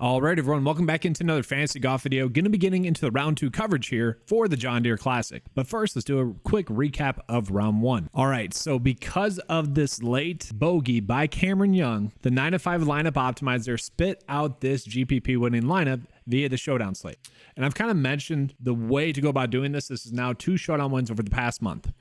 All right, everyone, welcome back into another fantasy golf video. Going to be getting into the round 2 coverage here for the John Deere Classic. But first, let's do a quick recap of round 1. All right, so because of this late bogey by Cameron Young, the 9-5 lineup optimizer spit out this GPP winning lineup via the Showdown slate. And I've kind of mentioned the way to go about doing this. This is now 2 Showdown wins over the past month.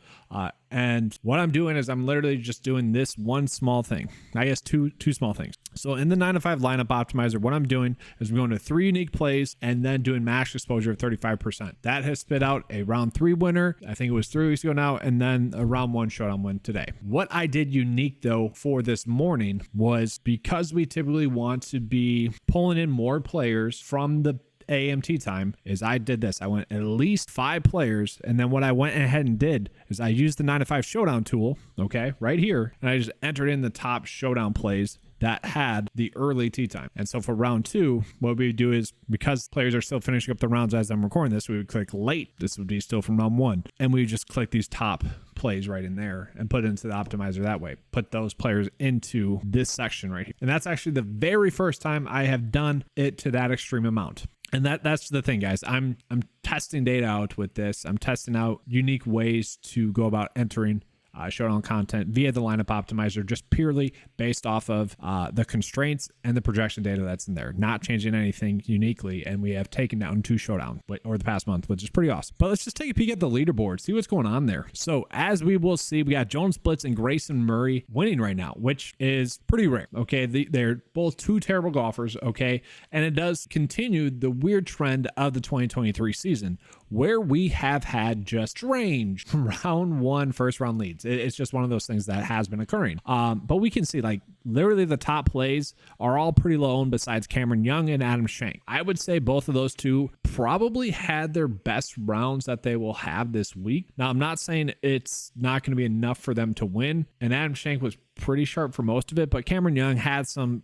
And what I'm doing is I'm literally just doing this one small thing. I guess two small things. So in the 9-5 lineup optimizer, what I'm doing is I'm going to 3 unique plays and then doing max exposure of 35%. That has spit out a round 3 winner. I think it was 3 weeks ago now, and then a round 1 Showdown win today. What I did unique though for this morning was because we typically want to be pulling in more players from the AMT time, is I did this. I went at least 5 players, and then what I went ahead and did is I used the 9-5 Showdown tool, okay, right here, and I just entered in the top Showdown plays that had the early tee time. And so for round 2, what we do is, because players are still finishing up the rounds as I'm recording this, we would click late. This would be still from round 1, and we would just click these top plays right in there and put it into the optimizer that way. Put those players into this section right here. And that's actually the very first time I have done it to that extreme amount. And that's the thing, guys. I'm testing data out with this. I'm testing out unique ways to go about entering Showdown content via the lineup optimizer, just purely based off of the constraints and the projection data that's in there, not changing anything uniquely. And we have taken down 2 Showdown over the past month, which is pretty awesome. But let's just take a peek at the leaderboard, see what's going on there. So as we will see, we got Jones Blitz and Grayson Murray winning right now, which is pretty rare. Okay, they're both 2 terrible golfers. Okay, and it does continue the weird trend of the 2023 season, where we have had just strange round 1 first round leads. It's just one of those things that has been occurring. But we can see, like, literally the top plays are all pretty low owned besides Cameron Young and Adam Schenk. I would say both of those 2 probably had their best rounds that they will have this week. Now, I'm not saying it's not going to be enough for them to win, and Adam Schenk was pretty sharp for most of it, but Cameron Young had some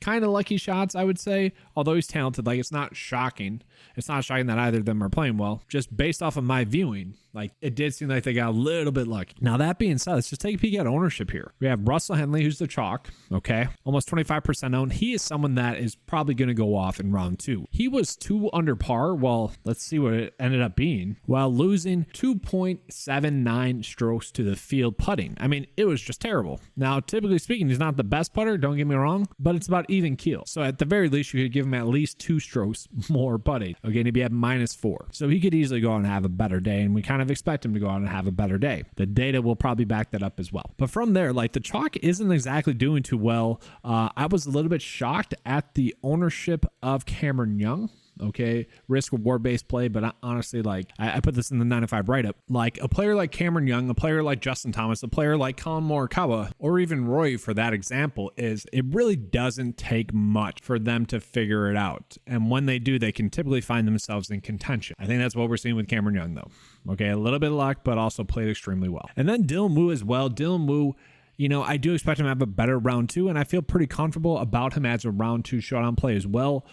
kind of lucky shots, I would say, although he's talented. Like, it's not shocking. It's not shocking that either of them are playing well. Just based off of my viewing, like, it did seem like they got a little bit lucky. Now, that being said, let's just take a peek at ownership here. We have Russell Henley, who's the chalk, okay? Almost 25% owned. He is someone that is probably going to go off in round 2. He was 2 under par. Well, let's see what it ended up being, while losing 2.79 strokes to the field putting. I mean, it was just terrible. Now, typically speaking, he's not the best putter, don't get me wrong, but it's about even keel. So at the very least, you could give him at least 2 strokes more putting. Okay, and he'd be at -4. So he could easily go out and have a better day, and we kind of expect him to go out and have a better day. The data will probably back that up as well. But from there, like, the chalk isn't exactly doing too well. I was a little bit shocked at the ownership of Cameron Young. Okay, risk reward based play, but honestly, like, I put this in the 9-5 write up. Like, a player like Cameron Young, a player like Justin Thomas, a player like Colin Morikawa, or even Roy for that example, is it really doesn't take much for them to figure it out. And when they do, they can typically find themselves in contention. I think that's what we're seeing with Cameron Young, though. Okay, a little bit of luck, but also played extremely well. And then Dylan Wu as well. Dylan Wu, you know, I do expect him to have a better round 2, and I feel pretty comfortable about him as a round 2 Showdown play as well.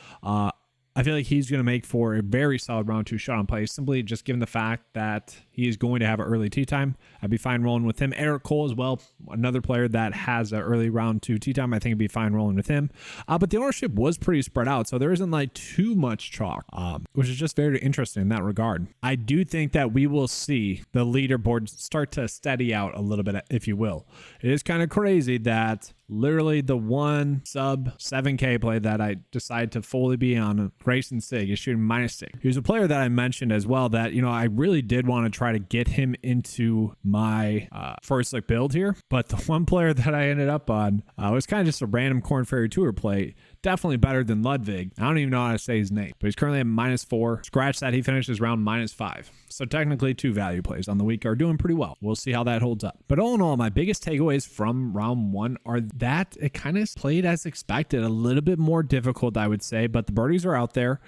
I feel like he's going to make for a very solid round 2 Showdown play, simply just given the fact that he is going to have an early tee time. I'd be fine rolling with him. Eric Cole as well, another player that has an early round 2 tee time. I think I'd be fine rolling with him. But the ownership was pretty spread out, so there isn't like too much chalk, which is just very interesting in that regard. I do think that we will see the leaderboard start to steady out a little bit, if you will. It is kind of crazy that literally the one sub 7K play that I decided to fully be on, Grayson Sig, is shooting -6. He was a player that I mentioned as well that, you know, I really did want to try to get him into my first look build here. But the one player that I ended up on was kind of just a random Corn Ferry Tour play. Definitely better than Ludwig. I don't even know how to say his name, but he's currently at -4. Scratch that, he finishes round -5. So technically 2 value plays on the week are doing pretty well. We'll see how that holds up. But all in all, my biggest takeaways from round 1 are that it kind of played as expected. A little bit more difficult, I would say, but the birdies are out there.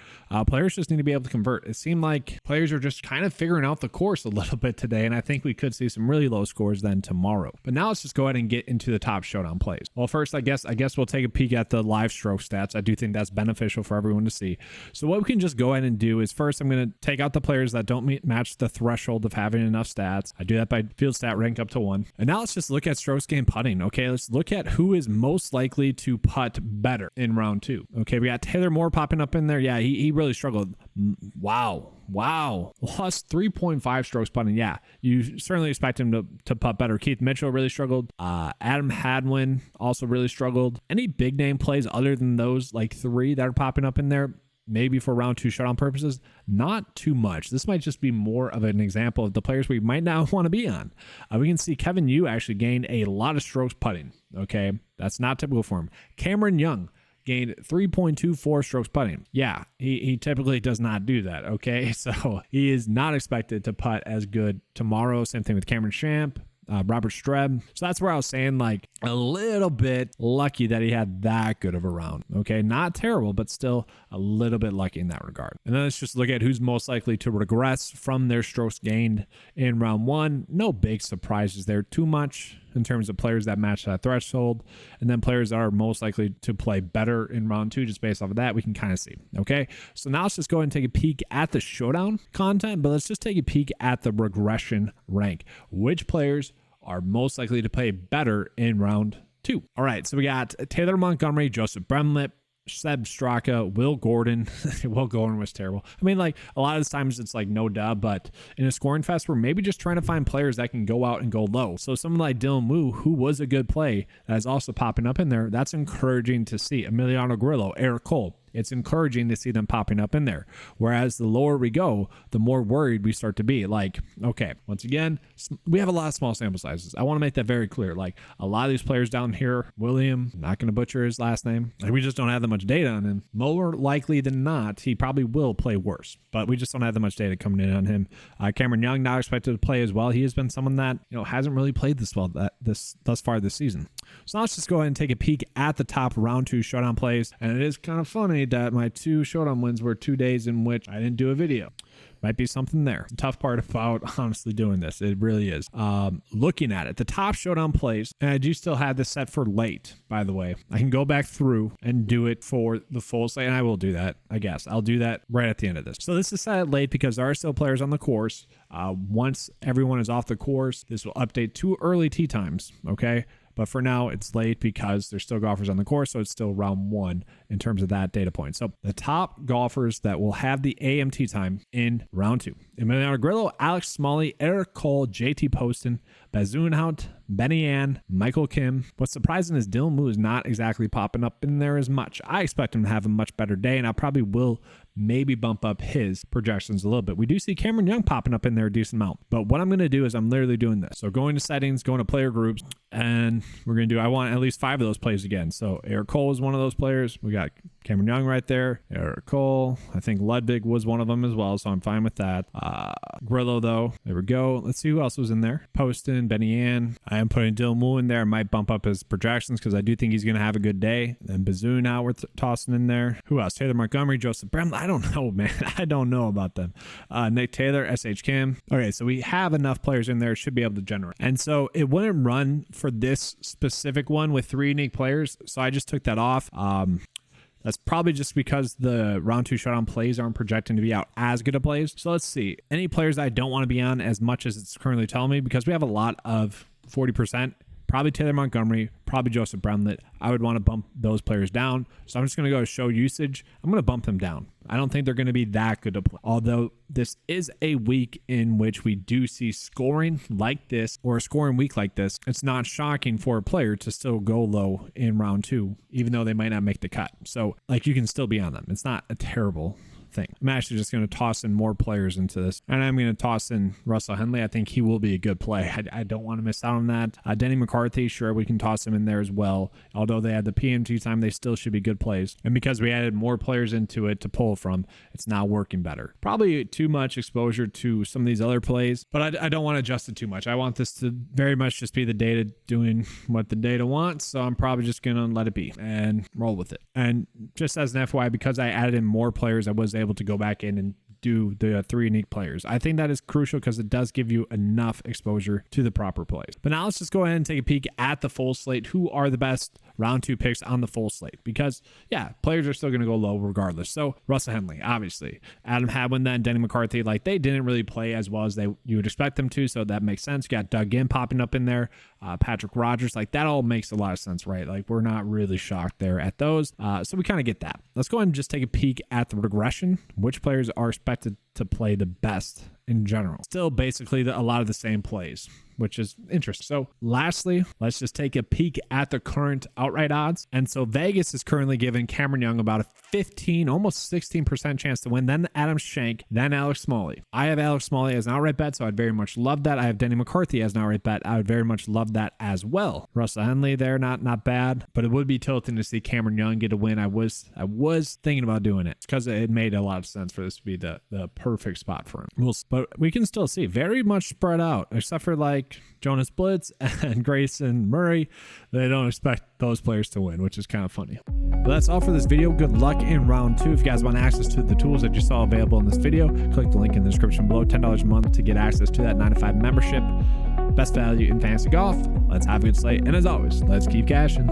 Players just need to be able to convert. It seemed like players are just kind of figuring out the course a little bit today, and I think we could see some really low scores then tomorrow. But now let's just go ahead and get into the top Showdown plays. Well, first, I guess we'll take a peek at the live strokes stats. I do think that's beneficial for everyone to see. So what we can just go ahead and do is first, I'm going to take out the players that don't match the threshold of having enough stats. I do that by field stat rank up to 1. And now let's just look at strokes gained putting. Okay, let's look at who is most likely to putt better in round 2. Okay, we got Taylor Moore popping up in there. Yeah, he really struggled. Wow. Plus 3.5 strokes putting. Yeah, you certainly expect him to putt better. Keith Mitchell really struggled. Adam Hadwin also really struggled. Any big name plays other than those like 3 that are popping up in there? Maybe for round 2 showdown purposes, not too much. This might just be more of an example of the players we might not want to be on. We can see Kevin Yu actually gained a lot of strokes putting. Okay, that's not typical for him. Cameron Young gained 3.24 strokes putting. Yeah, he typically does not do that, okay? So he is not expected to putt as good tomorrow. Same thing with Cameron Champ, Robert Streb. So that's where I was saying like a little bit lucky that he had that good of a round, okay? Not terrible, but still a little bit lucky in that regard. And then let's just look at who's most likely to regress from their strokes gained in round 1. No big surprises there too much in terms of players that match that threshold, and then players that are most likely to play better in round 2. Just based off of that, we can kind of see. Okay, so now let's just go ahead and take a peek at the showdown content, but let's just take a peek at the regression rank. Which players are most likely to play better in round 2? All right, so we got Taylor Montgomery, Joseph Bremlett, Seb Straka, Will Gordon. Will Gordon was terrible. I mean, like a lot of the times it's like no duh, but in a scoring fest, we're maybe just trying to find players that can go out and go low. So someone like Dylan Wu, who was a good play, that is also popping up in there. That's encouraging to see. Emiliano Grillo, Eric Cole. It's encouraging to see them popping up in there. Whereas the lower we go, the more worried we start to be. Like, okay, once again, we have a lot of small sample sizes. I want to make that very clear. Like a lot of these players down here, William, I'm not going to butcher his last name. Like we just don't have that much data on him. More likely than not, he probably will play worse, but we just don't have that much data coming in on him. Cameron Young, not expected to play as well. He has been someone that, hasn't really played this well thus far this season. So now let's just go ahead and take a peek at the top round 2 showdown plays. And it is kind of funny that my 2 showdown wins were 2 days in which I didn't do a video. Might be something there. The tough part about honestly doing this, it really is. Looking at it, the top showdown plays, and I do still have this set for late, by the way. I can go back through and do it for the full slate, and I will do that, I guess. I'll do that right at the end of this. So this is set at late because there are still players on the course. Once everyone is off the course, this will update 2 early tee times, okay? But for now, it's late because there's still golfers on the course, so it's still round 1 in terms of that data point. So the top golfers that will have the AMT time in round 2. Emiliano Grillo, Alex Smalley, Eric Cole, JT Poston, Bazoonhout, Benny Ann, Michael Kim. What's surprising is Dylan Wu is not exactly popping up in there as much. I expect him to have a much better day, and I probably will maybe bump up his projections a little bit. We do see Cameron Young popping up in there a decent amount. But what I'm going to do is I'm literally doing this. So going to settings, going to player groups, and we're going to do, I want at least 5 of those plays again. So Eric Cole is one of those players. We got Cameron Young right there. Eric Cole. I think Ludwig was one of them as well, so I'm fine with that. Grillo, though. There we go. Let's see who else was in there. Poston, Benny Ann. I am putting Dylan Wu in there. I might bump up his projections because I do think he's going to have a good day. And Bazoon out, we're tossing in there. Who else? Taylor Montgomery, Joseph Bremlett. I don't know, man. I don't know about them. Nick Taylor, SH Kim. Okay, so we have enough players in there. Should be able to generate. And so it wouldn't run for this specific one with 3 unique players. So I just took that off. That's probably just because the round 2 showdown plays aren't projecting to be out as good of plays. So let's see. Any players that I don't want to be on as much as it's currently telling me, because we have a lot of 40%. Probably Taylor Montgomery, probably Joseph Bremlett. I would want to bump those players down. So I'm just going to go to show usage. I'm going to bump them down. I don't think they're going to be that good to play. Although this is a week in which we do see scoring like this, or a scoring week like this, it's not shocking for a player to still go low in round 2, even though they might not make the cut. So like you can still be on them. It's not a terrible thing. I'm actually just going to toss in more players into this, and I'm going to toss in Russell Henley. I think he will be a good play. I don't want to miss out on that. Denny McCarthy, sure, we can toss him in there as well. Although they had the PMT time, they still should be good plays. And because we added more players into it to pull from, it's now working better. Probably too much exposure to some of these other plays, but I don't want to adjust it too much. I want this to very much just be the data doing what the data wants, so I'm probably just going to let it be and roll with it. And just as an FYI, because I added in more players, I was able to go back in and do the 3 unique players. I think that is crucial because it does give you enough exposure to the proper plays. But now let's just go ahead and take a peek at the full slate. Who are the best round 2 picks on the full slate? Because yeah, players are still going to go low regardless. So Russell Henley, obviously, Adam Hadwin, then Denny McCarthy, like they didn't really play as well as you would expect them to. So that makes sense. You got Doug Ginn popping up in there, Patrick Rogers, like that all makes a lot of sense, right? Like we're not really shocked there at those. So we kind of get that. Let's go ahead and just take a peek at the regression. Which players are expected to play the best in general? Still basically a lot of the same plays, which is interesting. So lastly, let's just take a peek at the current outright odds. And so Vegas is currently giving Cameron Young about a 15, almost 16% chance to win, then Adam Schenk, then Alex Smalley. I have Alex Smalley as an outright bet, so I'd very much love that. I have Denny McCarthy as an outright bet. I would very much love that as well. Russell Henley there, not bad, but it would be tilting to see Cameron Young get a win. I was thinking about doing it because it made a lot of sense for this to be the perfect spot for him. But we can still see very much spread out, except for like Jonas Blitz and Grayson Murray. They don't expect those players to win, which is kind of funny. But that's all for this video. Good luck in round 2. If you guys want access to the tools that you saw available in this video, click the link in the description below. $10 a month to get access to that 9-to-5 membership. Best value in fantasy golf. Let's have a good slate. And as always, let's keep cashing.